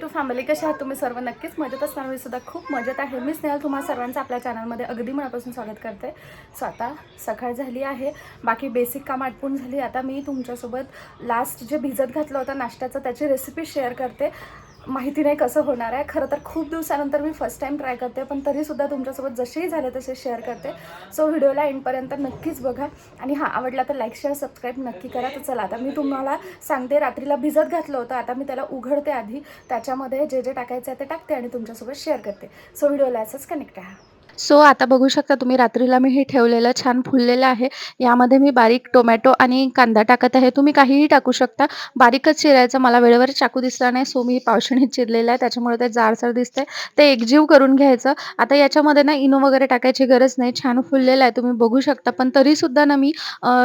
To family, कशा आहात तुम्ही सर्व? नक्कीच मजेत असताना मी सुद्धा खूप मजेत आहे. मी स्नेहल तुम्हा सर्वांचं आपल्या चॅनलमध्ये अगदी मनापासून स्वागत करते. सो आता सकाळ झाली आहे, बाकी बेसिक काम आटपून झाली. आता मी तुमच्यासोबत लास्ट जे भिजत घातलं होतं नाश्त्याचं त्याची रेसिपी शेअर करते. माहिती नाही कसं होणार आहे, खरं तर खूप दिवसानंतर मी फर्स्ट टाईम ट्राय करते, पण तरीसुद्धा तुमच्यासोबत जसेही झाले तसे शेअर करते. सो व्हिडिओला एंडपर्यंत नक्कीच बघा आणि हां, आवडला तर लाईक शेअर सबस्क्राईब नक्की करा. तर चला आता मी तुम्हाला सांगते. रात्रीला भिजत घातलं होतं, आता मी त्याला उघडते. आधी त्याच्यामध्ये जे जे टाकायचं आहे ते टाकते आणि तुमच्यासोबत शेअर करते. सो व्हिडिओला असंच कनेक्ट राहा. सो आता बघू शकता तुम्ही, रात्रीला मी हे ठेवलेलं छान फुललेलं आहे. यामध्ये मी बारीक टोमॅटो आणि कांदा टाकत आहे. तुम्ही काहीही टाकू शकता. बारीकच चिरायचं, मला वेळेवर चाकू दिसला नाही, सो मी पावसाने चिरलेलं आहे, त्याच्यामुळे ते जाडसर दिसतंय. ते एकजीव करून घ्यायचं. आता याच्यामध्ये ना इनो वगैरे टाकायची गरज नाही, छान फुललेलं आहे तुम्ही बघू शकता. पण तरीसुद्धा ना मी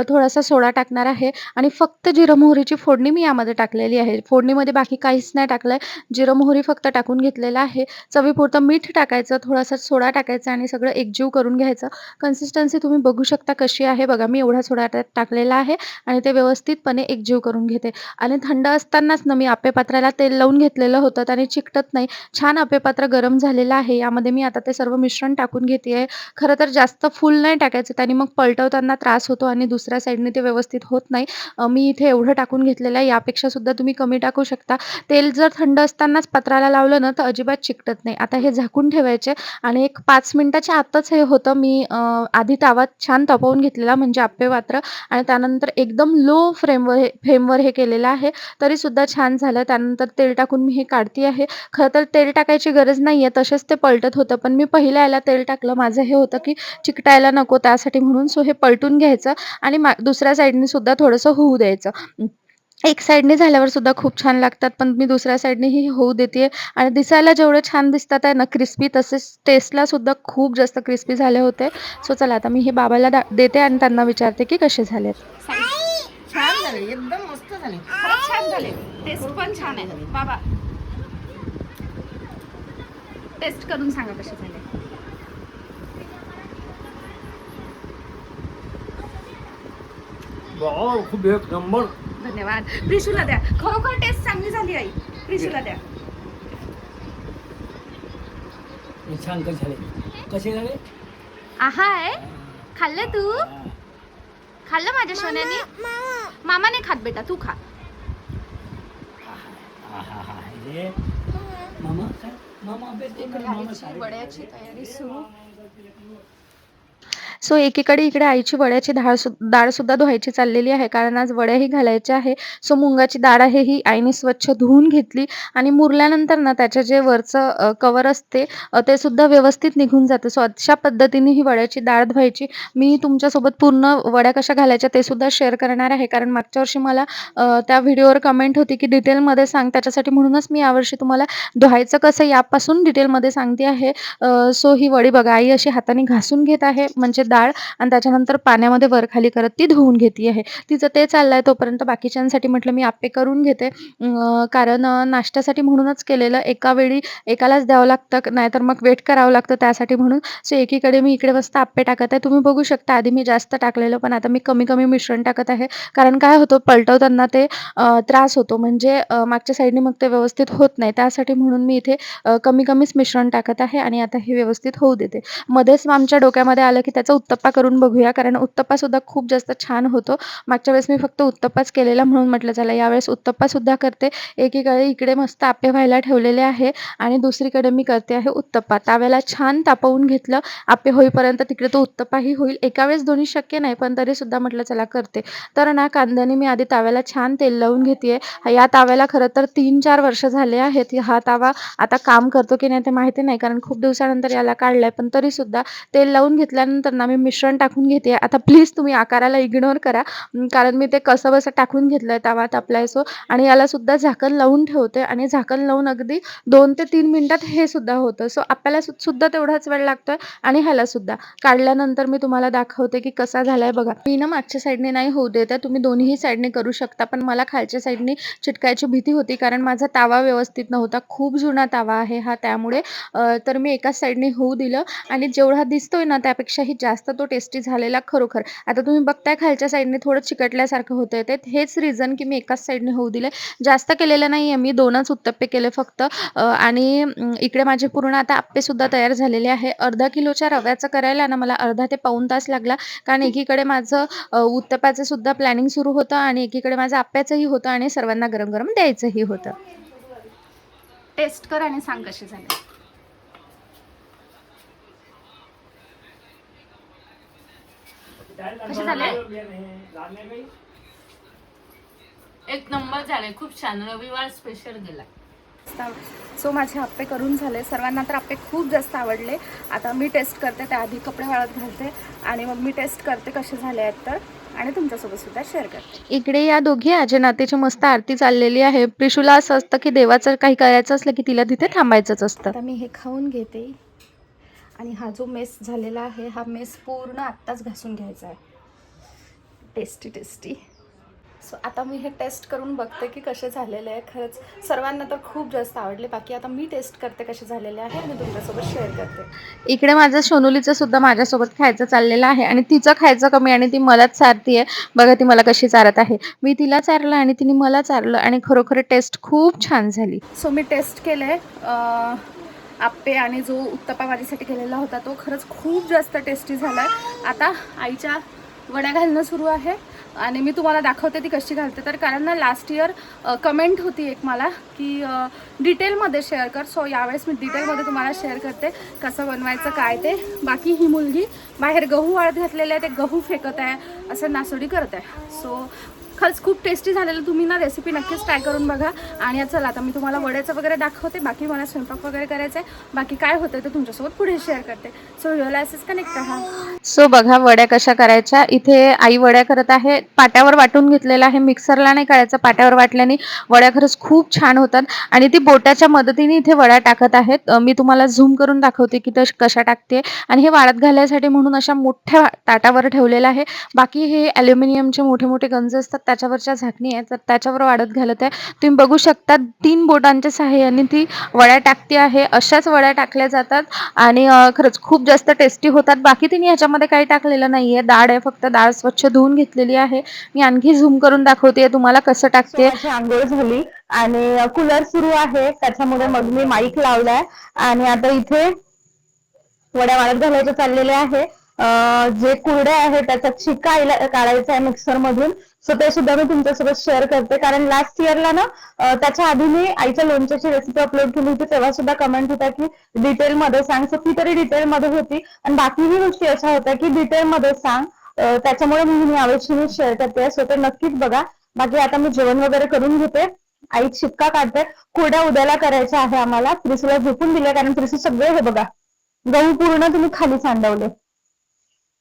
थोडासा सोडा टाकणार आहे आणि फक्त जिरं मोहरीची फोडणी मी यामध्ये टाकलेली आहे. फोडणीमध्ये बाकी काहीच नाही टाकलंय, जिरं मोहरी फक्त टाकून घेतलेलं आहे. चवीपुरतं मीठ टाकायचं, थोडासा सोडा टाकायचा आणि सगळं एकजीव करून घ्यायचं. कन्सिस्टन्सी तुम्ही बघू शकता कशी आहे बघा. मी एवढा सोडा त्यात टाकलेला आहे आणि ते व्यवस्थितपणे एकजीव करून घेते. आणि थंड असतानाच ना मी आप्पेपात्राला तेल लावून घेतलेलं होतं, त्याने चिकटत नाही. छान आप्पेपात्र गरम झालेलं आहे. यामध्ये मी आता ते सर्व मिश्रण टाकून घेते. खरं तर जास्त फुल नाही टाकायचं, त्याने मग पलटवताना त्रास होतो आणि दुसऱ्या साईडने ते व्यवस्थित होत नाही. मी इथे एवढं टाकून घेतलेलं आहे. यापेक्षा सुद्धा तुम्ही कमी टाकू शकता. तेल जर थंड असतानाच पत्राला लावलं ना तर अजिबात चिकटत नाही. आता हे झाकून ठेवायचे आणि एक 5 मिनिटाच्या आतच हे होतं. मी आधी तवा छान तापवून घेतलेला म्हणजे आप्पेपात्र, आणि त्यानंतर एकदम लो फ्लेमवर हे केलेलं आहे, तरीसुद्धा छान झालं. त्यानंतर तेल टाकून मी हे काढते आहे. खरं तर तेल टाकायची गरज नाही आहे, तसेच ते पलटत होतं, पण मी पहिल्या याला तेल टाकलं. माझं हे होतं की चिकटायला नको त्यासाठी म्हणून. सो हे पलटून घ्यायचं आणि दुसऱ्या साईडने सुद्धा थोडंसं होऊ द्यायचं. एक साईडने झाल्यावर सुद्धा खूप छान लागतात, पण मी दुसऱ्या साईडनेही होऊ देते आणि दिसायला जेवढे छान दिसतात आहे ना क्रिस्पी, तसेच टेस्टला सुद्धा खूप जास्त क्रिस्पी झाले होते. सो चला आता मी हे बाबाला देते आणि त्यांना विचारते की कसे झालेत. छान झाले, एकदम मस्त झाले. खरंच छान झाले, टेस्ट पण छान आहे. बाबा टेस्ट करून सांगा कसे झाले. वाव, खूप एक नंबर. धन्यवाद. प्रिशूला द्या, खरोखर टेस्ट चांगली झाली आई. प्रिशूला द्या. छान कसे झाले? आहाय, खाल्लं तू? खाल्लं माझ्या सोन्याने? मामा नाही खात बेटा, तू खा. वड्याची तयारी सुरू. सो एकीकडे इकडे आईची वड्याची डाळ सुद्धा धुवायची चाललेली आहे, कारण आज वड्याही घालायच्या आहे. सो मुंगाची डाळ आहे ही आईने स्वच्छ धुवून घेतली आणि मुरल्यानंतर ना त्याचं जे वरचं कवर असते ते सुद्धा व्यवस्थित निघून जातं. सो अशा पद्धतीने ही वड्याची डाळ धुवायची. मी तुमच्यासोबत पूर्ण वड्या कशा घालायच्या ते सुद्धा शेअर करणार आहे, कारण मागच्या वर्षी मला त्या व्हिडिओवर कमेंट होती की डिटेलमध्ये सांग, त्याच्यासाठी म्हणूनच मी यावर्षी तुम्हाला धुवायचं कसं यापासून डिटेलमध्ये सांगते आहे. सो ही वडी बघा, आई अशी हाताने घासून घेत आहे म्हणजे डाळ, आणि त्याच्यानंतर पाण्यामध्ये वरखाली करत ती धुवून घेते आहे. तिचं ते चाललंय. तोपर्यंत बाकीच्यांसाठी म्हटलं मी आप्पे करून घेते, कारण नाश्त्यासाठी म्हणूनच केलेलं. एका वेळी एकालाच द्यावं लागतं, नाहीतर मग वेट करावं लागतं त्यासाठी म्हणून. सो एकीकडे मी इकडे मस्त आप्पे टाकत आहे. तुम्ही बघू शकता आधी मी जास्त टाकलेलं, पण आता मी कमी कमी मिश्रण टाकत आहे, कारण काय होतं पलटवताना ते त्रास होतो, म्हणजे मागच्या साईडने मग ते व्यवस्थित होत नाही. त्यासाठी म्हणून मी इथे कमी कमीच मिश्रण टाकत आहे आणि आता हे व्यवस्थित होऊ देते. मध्येच आमच्या डोक्यामध्ये आलं की त्याचा उत्तप्पा करून बघूया, कारण उत्तप्पा सुद्धा खूप जास्त छान होतो. मागच्या वेळेस मी फक्त उत्तप्पाच केलेला, म्हणून म्हटलं चला यावेळेस उत्तप्पा सुद्धा करते. एकीकडे इकडे मस्त आप्पे व्हायला ठेवलेले आहे आणि दुसरीकडे मी करते आहे उत्तप्पा. तव्याला छान तापवून घेतलं, आप्पे होईपर्यंत तिकडे तो उत्तप्पाही होईल. एका वेळेस दोन्ही शक्य नाही, पण तरी सुद्धा म्हटलं चला करते. तर ना कांद्याने मी आधी तव्याला छान तेल लावून घेते. या तव्याला खरं तर 3-4 वर्ष झाले आहेत. हा तवा आता काम करतो की नाही ते माहिती नाही, कारण खूप दिवसानंतर याला काढलाय, पण तरी सुद्धा तेल लावून घेतल्यानंतर ना मी मिश्रण टाकून घेते. आता प्लीज तुम्ही आकाराला इग्नोर करा, कारण मी ते कसंबसं टाकून घेतलंय तवा तापलाय. सो आणि याला सुद्धा झाकण लावून ठेवते आणि झाकण लावून अगदी 2 ते 3 मिनिटात हे सुद्धा होतं. सो आपल्याला सुद्धा तेवढाच वेळ लागतोय आणि ह्याला सुद्धा. काढल्यानंतर मी तुम्हाला दाखवते की कसा झालाय बघा. मी ना मागच्या साईडने नाही होऊ देत आहे, तुम्ही दोन्ही साईडने करू शकता, पण मला खालच्या साईडने चिटकायची भीती होती, कारण माझा तावा व्यवस्थित नव्हता. खूप जुना तावा आहे हा, त्यामुळे तर मी एकाच साईडने होऊ दिलं आणि जेवढा दिसतोय ना त्यापेक्षाही जास्त जास्त तो टेस्टी झालेला खरोखर. आता तुम्ही बघताय खालच्या साईडने थोडं चिकटल्यासारखं होतंय ते. हेच रिझन की मी एकाच साईडने होऊ दिले. जास्त केलेलं नाहीये मी 2च उत्तप्पे केले फक्त. आणि इकडे माझे पूर्ण आता अप्पेसुद्धा तयार झालेले आहे. अर्धा किलोच्या रव्याचं करायला ना मला अर्धा ते पाऊण तास लागला. कारण एकीकडे माझं उत्तप्प्याचं सुद्धा प्लॅनिंग सुरू होतं आणि एकीकडे माझं आप्याचंही होतं आणि सर्वांना गरम-गरम द्यायचंही होतं. टेस्ट कर आणि सांग कशी झाली. कसे झाले? एक नंबर झाले, खूप छान. रविवार स्पेशल गेला. सो माझे आप्पे करून झाले. सर्वांना तर आप्पे खूप जास्त आवडले. आता मी टेस्ट करते, त्याआधी कपडे वाळत घालते आणि मग मी टेस्ट करते कसे झाले आहेत तर, आणि तुमच्यासोबत सुद्धा शेअर करते. इकडे या दोघी आजे नातेची मस्त आरती चाललेली आहे. प्रिशूला असं असतं की देवाचं काही करायचं असलं की तिला तिथे थांबायचंच असतं. आता मी हे खाऊन घेते आणि हा जो मेस झालेला आहे हा मेस पूर्ण आत्ताच घासून घ्यायचा आहे. Tasty tasty. सो आता मी हे टेस्ट करून बघते की कसे झालेले आहे. खरंच सर्वांना तर खूप जास्त आवडले. बाकी आता मी टेस्ट करते कसे झालेले आहे आणि तुमच्यासोबत शेअर करते. इकडे माझं सोनुलीचं सुद्धा माझ्यासोबत खायचं चाललेलं आहे आणि तिचं खायचं कमी आणि ती मलाच चारती आहे. बघा ती मला कशी चारत आहे. मी तिला चारलं आणि तिने मला चारलं आणि खरोखर टेस्ट खूप छान झाली. सो मी टेस्ट केले आप्पे आणि जो उत्तप्पा माझ्यासाठी केलेला होता तो खरंच खूप जास्त टेस्टी झाला आहे. आता आईच्या वड्या घालणं सुरू आहे आणि मी तुम्हाला दाखवते ती कशी घालते. तर कारण ना लास्ट इयर कमेंट होती एक मला की डिटेलमध्ये शेअर कर. सो यावेळेस मी डिटेलमध्ये तुम्हाला शेअर करते कसं बनवायचं काय ते. बाकी ही मुलगी बाहेर गहू वाळत घातलेले आहे, ते गहू फेकत आहे, असं नासोडी करत आहे. सो खरंच खूप टेस्टी झालेलं. तुम्ही ना रेसिपी नक्कीच ट्राय करून बघा. आणि चला आता मी तुम्हाला वड्याचं वगैरे दाखवते. बाकी मला स्वयंपाक वगैरे करायचं आहे. बाकी काय होतं ते तुमच्यासोबत पुढे शेअर करते. सो व्हिडिओला असेच कनेक्ट राहा. सो बघा वड्या कशा करायच्या. इथे आई वड्या करत आहे. पाट्यावर वाटून घेतलेला आहे. मिक्सरला नाही करायचं, पाट्यावर वाटल्याने वड्या खरंच खूप छान होतात. आणि ती बोटाच्या मदतीने इथे वड्या टाकत आहेत. मी तुम्हाला झूम करून दाखवते की कशा टाकते. आणि हे वाळत घालायसाठी म्हणून अशा मोठ्या ताटावर ठेवलेलं आहे. बाकी हे ॲल्युमिनियमचे मोठे मोठे गंज असतात त्याच्यावरच्या झाकणी आहे, तर त्याच्यावर वाढत घालत आहे. तुम्ही बघू शकता 3 बोटांच्या सहाय्याने ती वड्या टाकते आहे. अशाच वड्या टाकल्या जातात आणि खरंच खूप जास्त टेस्टी होतात. बाकी तिने ह्याच्यामध्ये काही टाकलेलं नाहीये. डाळ आहे, फक्त डाळ स्वच्छ धुवून घेतलेली आहे. मी आणखी झूम करून दाखवते तुम्हाला कसं टाकते. आंघोळ झाली आणि कूलर सुरू आहे त्याच्यामुळे मग मी माईक लावलाय आणि आता इथे वड्या वाळत घालायचे चाललेले आहे. जे कुरड्या आहे त्याचा चिका काढायचा आहे मिक्सर मधून. सो ते सुद्धा मी तुमच्यासोबत शेअर करते. कारण लास्ट इयरला ना त्याच्या आधी मी आईच्या लोणच्याची रेसिपी अपलोड केली होती, तेव्हा सुद्धा कमेंट होता की डिटेल मध्ये सांग. सो ती तरी डिटेल मध्ये होती आणि बाकीही गोष्टी अशा होत्या की डिटेल मध्ये सांग. त्याच्यामुळे मी यावर्षी मी शेअर करते. सो ते नक्कीच बघा. बाकी आता मी जेवण वगैरे करून घेते. आई शिक्का काढते. कुरड्या उद्याला करायच्या आहे आम्हाला. प्रिसूला झोपून दिले कारण प्रिसू सगळे हे बघा गहू पूर्ण तुम्ही खाली सांडवले.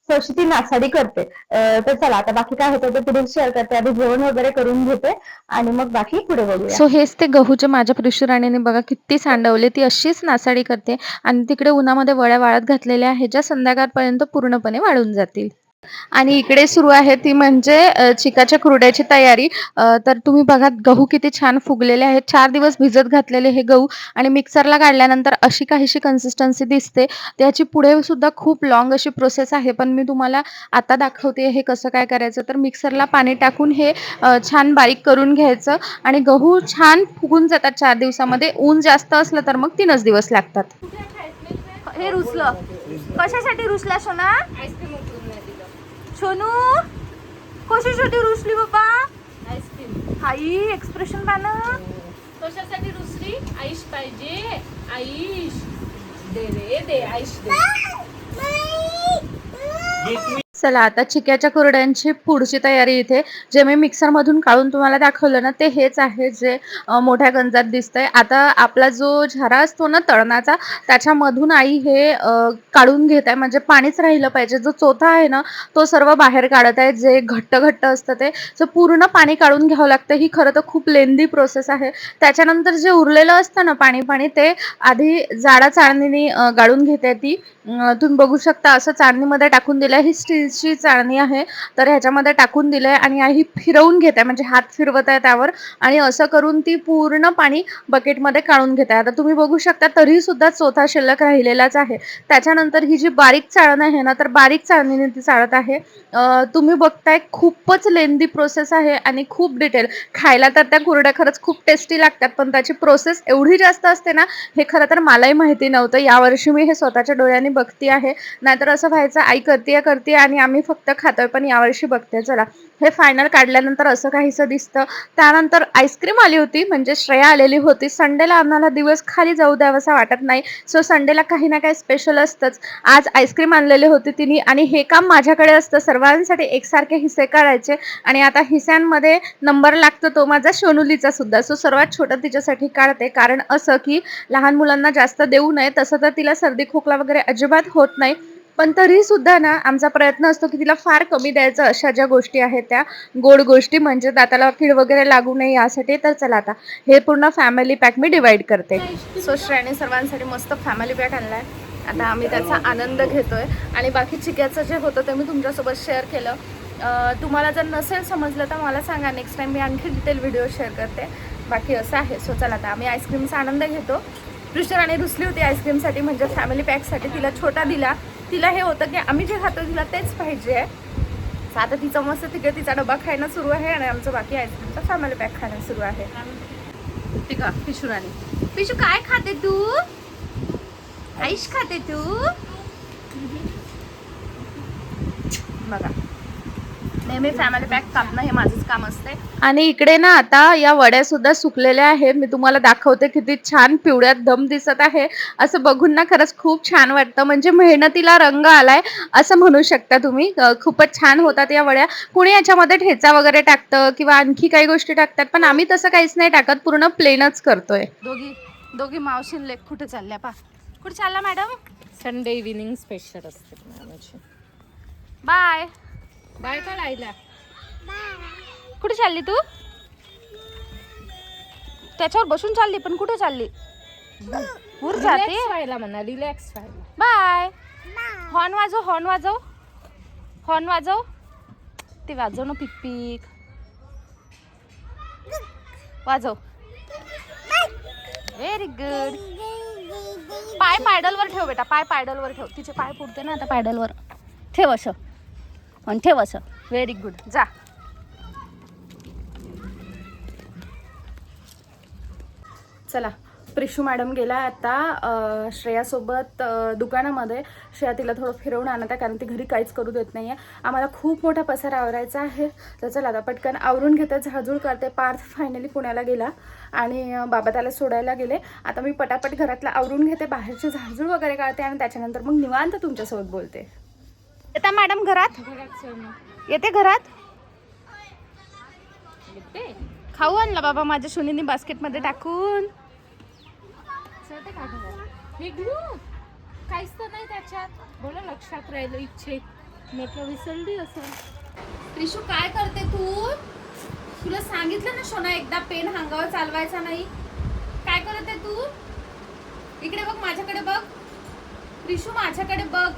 अशी ती नासाडी करते. तर चला आता बाकी काय होतं ते पुढे शेअर करते. आधी जेवण वगैरे करून घेते आणि मग बाकी पुढे बघूया. सो हेच ते गहूचे माझ्या प्रिशुराणीने बघा किती सांडवले. ती अशीच नासाडी करते आणि तिकडे उन्हामध्ये वड्या वाळत घातलेल्या आहेत ज्या संध्याकाळपर्यंत पूर्णपणे वाळून जातील. आणि इकडे सुरू आहे ती म्हणजे चिकाच्या कुरड्याची तयारी. तर तुम्ही बघा गहू किती छान फुगलेले आहेत. 4 दिवस भिजत घातलेले हे गहू आणि मिक्सरला काढल्यानंतर अशी काहीशी कन्सिस्टन्सी दिसते. त्याची पुढे सुद्धा खूप लॉंग अशी प्रोसेस आहे, पण मी तुम्हाला आता दाखवते हे कसं काय करायचं. तर मिक्सरला पाणी टाकून हे छान बारीक करून घ्यायचं आणि गहू छान फुगून जातात 4 दिवसामध्ये. ऊन जास्त असलं तर मग 3च दिवस लागतात. हे रुसलं कशासाठी रुसला सोना? सोनू कशासाठी रुसली बाबा? आईस्क्रीम. आई एक्सप्रेशन पाना. कशासाठी रुसली? आईश पाहिजे. आईश दे रे दे. आईश दे. चला आता चिक्याच्या कुरड्यांची पुढची तयारी. इथे जे मी मिक्सरमधून काढून तुम्हाला दाखवलं ना ते हेच आहे जे मोठ्या गंजात दिसतंय. आता आपला जो झारा असतो ना तळणाचा त्याच्यामधून आई हे काढून घेत आहे. म्हणजे पाणीच राहिलं पाहिजे. जो चोथा आहे ना तो सर्व बाहेर काढत आहे. जे घट्ट घट्ट असतं ते सो पूर्ण पाणी काढून घ्यावं लागतं. ही खरं तर खूप लेंदी प्रोसेस आहे. त्याच्यानंतर जे उरलेलं असतं ना पाणी ते आधी जाडा चाळणीने गाळून घेते ती तुम्ही बघू शकता असं चाळणीमध्ये टाकून दिलं ही स्टीलची चाळणी आहे. तर ह्याच्यामध्ये टाकून दिलंय आणि आई फिरवून घेत आहे, म्हणजे हात फिरवत आहे त्यावर आणि असं करून ती पूर्ण पाणी बकेटमध्ये काढून घेत आहे. आता तुम्ही बघू शकता तरी सुद्धा चोथा शिल्लक राहिलेलाच आहे. त्याच्यानंतर ही जी बारीक चाळण आहे ना, तर बारीक चाळणीने ती चाळत आहे. तुम्ही बघताय खूपच लेंदी प्रोसेस आहे आणि खूप डिटेल. खायला तर त्या कुरड्या खरंच खूप टेस्टी लागतात, पण त्याची प्रोसेस एवढी जास्त असते ना, हे खरं तर मलाही माहिती नव्हतं. यावर्षी मी हे स्वतःच्या डोळ्यांनी बघते आहे. नाहीतर असं व्हायचं आई करते आणि आम्ही फक्त खातोय, पण यावर्षी बघते. चला हे फायनल काढल्यानंतर असं काहीसं दिसतं. त्यानंतर आईस्क्रीम आली होती, म्हणजे श्रेया आलेली होती. संडेला आम्हाला दिवस खाली जाऊ द्यावासा वाटत नाही, सो संडेला काही ना काही स्पेशल असतंच. आज आईस्क्रीम आणलेली होती तिने आणि हे काम माझ्याकडे असतं, सर्वांसाठी एकसारखे हिस्से काढायचे. आणि आता हिस्यांमध्ये नंबर लागतो तो माझा सोनुलीचा सुद्धा, सो सर्वात छोटा तिच्यासाठी काढते. कारण असं की लहान मुलांना जास्त देऊ नये, तसं तर तिला सर्दी खोकला वगैरे अजिबात होत नाही, पण तरी सुद्धा ना आमचा प्रयत्न असतो की तिला फार कमी द्यायचं. अशा ज्या गोष्टी आहेत त्या गोड गोष्टी, म्हणजे दाताला कीड वगैरे लागू नये यासाठी. तर चला आता हे पूर्ण फॅमिली पॅक मी डिवाइड करते. सो श्रेयाने सर्वांसाठी मस्त फॅमिली पॅक आणलाय. आता आम्ही त्याचा आनंद घेतोय आणि बाकी चिक्याचं जे होतं ते मी तुमच्यासोबत शेअर केलं. तुम्हाला जर नसेल समजलं तर मला सांगा, नेक्स्ट टाइम मी आणखी डिटेल व्हिडिओ शेअर करते. बाकी असं आहे. सो चला आता आम्ही आईस्क्रीमचा आनंद घेतो. आणि रुसली होती आईस्क्रीमसाठी, म्हणजे फॅमिली पॅकसाठी. तिला छोटा दिला. तिला हे होतं की आम्ही जे खातो तिला तेच पाहिजे. आता तिचं मस्त तिकडे तिचा डबा खाणं सुरू आहे आणि आमचं बाकी आईस्क्रीमचा फॅमिली पॅक खाणं सुरू आहे. ठीक आहे पिशू राणी. पिशू काय खाते तू? आईश खाते तू? बघा नेहमी फॅमिली पॅक कापणं हे माझंच काम असते. आणि इकडे ना आता या वड्या सुद्धा सुकलेल्या आहेत. मी तुम्हाला दाखवते किती छान पिवळ्यात दम दिसत आहे. असं बघून ना खरंच खूप छान वाटतं, म्हणजे मेहनतीला रंग आलाय असं म्हणू शकता तुम्ही. खूपच छान होतात या वड्या. कुणी याच्यामध्ये ठेचा वगैरे टाकतं किंवा आणखी काही गोष्टी टाकतात, पण आम्ही तसं काहीच नाही टाकत, पूर्ण प्लेनच करतोय. दोघी मावशी लेक कुठे चालल्या पा? कुठे चालला मॅडम? संडे इव्हिनिंग स्पेशल असते मॅडमची. बाय. बाय का लाईला? कुठे चालली तू? त्याच्यावर बसून चालली, पण कुठे चालली? वर जाते. रिलॅक्स व्हायला म्हणा, रिलॅक्स व्हायला. बाय. हॉर्न वाजव, हॉर्न वाजव, हॉर्न वाजव. ते वाजव ना, पिक पिक वाजव. Very good. पाय पायडलवर ठेव बेटा, पाय पायडलवर ठेव. तिचे पाय पुरते ना आता, पायडलवर ठेव असं आणि ठेव असं. Very good. जा. चला प्रिशू मॅडम गेला आता श्रेयासोबत दुकानामध्ये. श्रेया तिला थोडं फिरवून आणत आहे, कारण ती घरी काहीच करू देत नाही आहे. आम्हाला खूप मोठा पसारा आवरायचा आहे. तर चला आता पटकन आवरून घेते, झाडझूड करते. पार्थ फायनली पुण्याला गेला आणि बाबा त्याला सोडायला गेले. आता मी पटापट घरातला आवरून घेते, बाहेरची झाडझूड वगैरे काढते आणि त्याच्यानंतर मग निवांत तुमच्यासोबत बोलते. येता मॅडम घरात? येते घरात. खाऊ आणला बाबा माझ्या सुनीने बास्केटमध्ये टाकून. काहीच तर नाही त्याच्यात. बोला लक्षात राहिलं इच्छेत. म्हटलं विसरली असं. प्रिशू काय करते तू? तुला सांगितलं ना सोना एकदा पेन हांगावर चालवायचा नाही. काय करत आहे तू? इकडे बघ, माझ्याकडे बघ. प्रिशू माझ्याकडे बघ.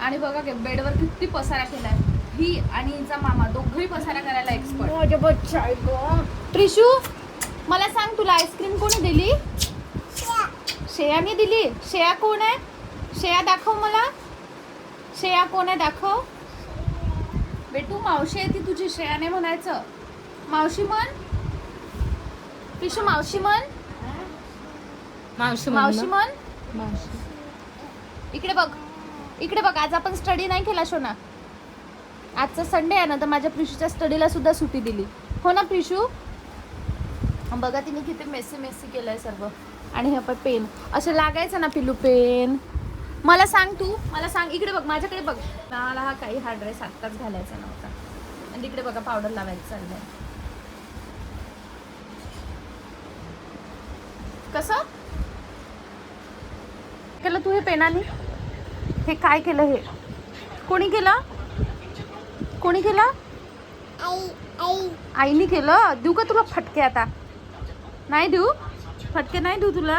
आणि बघा बेडवर किती पसारा केलाय. ही आणि हिचा मामा दोघंही पसारा करायला एक्सपर्ट. प्रिशू मला सांग, तुला आईस्क्रीम कोणी दिली? श्रेयाने दिली. श्रेया कोण आहे? श्रेया दाखव मला. श्रेया कोण आहे दाखव. बेटू मावशी आहे ती तुझी, श्रेयाने म्हणायचं. मावशी म्हण. प्रिशू मावशी म्हण. मावशी मावशी म्हण. मावशी. इकडे बघ, इकडे बघ. आज आपण स्टडी नाही केला शोना. आजचा संडे आहे ना, तर माझ्या प्रिशूच्या स्टडीला सुद्धा सुट्टी दिली. हो ना प्रिशू? बघा तिने किती मेसी केलंय सर्व. आणि हे पण पेन असं लागायचं ना पिलू पेन. मला सांग तू, मला सांग. इकडे बघ, माझ्याकडे बघ. मला हा ड्रेस आत्ताच घालायचा नव्हता. आणि इकडे बघा पावडर लावायचं चाललंय. कसं केलं तू हे पेनाने? हे काय केलं? हे कोणी केलं? कोणी केलं? आईने केलं. देऊ का तुला फटके? आता नाही देऊ फटके, नाही देऊ तुला.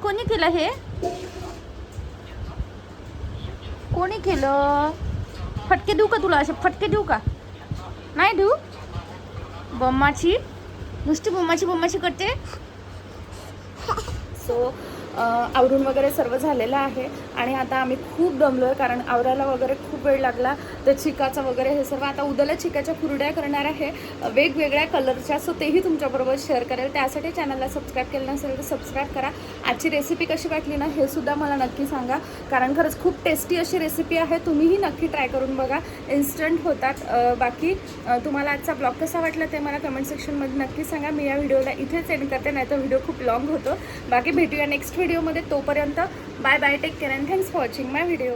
कोणी केलं हे? कोणी केलं? फटके देऊ का तुला? असे फटके देऊ का? नाही देऊ. बम्माची नुसती बम्माची करते. सो आवरून वगैरे सर्व झालेलं आहे आणि आता आम्ही खूप दमलो आहे कारण आवरायला वगैरे खूप वेळ लागला. तर चिकाचं वगैरे हे सर्व आता उद्याला चिकाच्या कुरड्या करणार आहे वेगवेगळ्या कलरच्या. सो तेही तुमच्याबरोबर शेअर करेल. त्यासाठी चॅनलला सबस्क्राईब केलं नसेल तर सबस्क्राईब करा. आजची रेसिपी कशी वाटली ना हे सुद्धा मला नक्की सांगा कारण खरंच खूप टेस्टी अशी रेसिपी आहे. तुम्हीही नक्की ट्राय करून बघा. इन्स्टंट होतात. बाकी तुम्हाला आजचा ब्लॉग कसा वाटला ते मला कमेंट सेक्शनमध्ये नक्की सांगा. मी या व्हिडिओला इथेच एंड करते नाही तर व्हिडिओ खूप लॉंग होतो. बाकी भेटूया नेक्स्ट व्हिडिओमध्ये. तोपर्यंत bye bye. Take care and thanks for watching my video.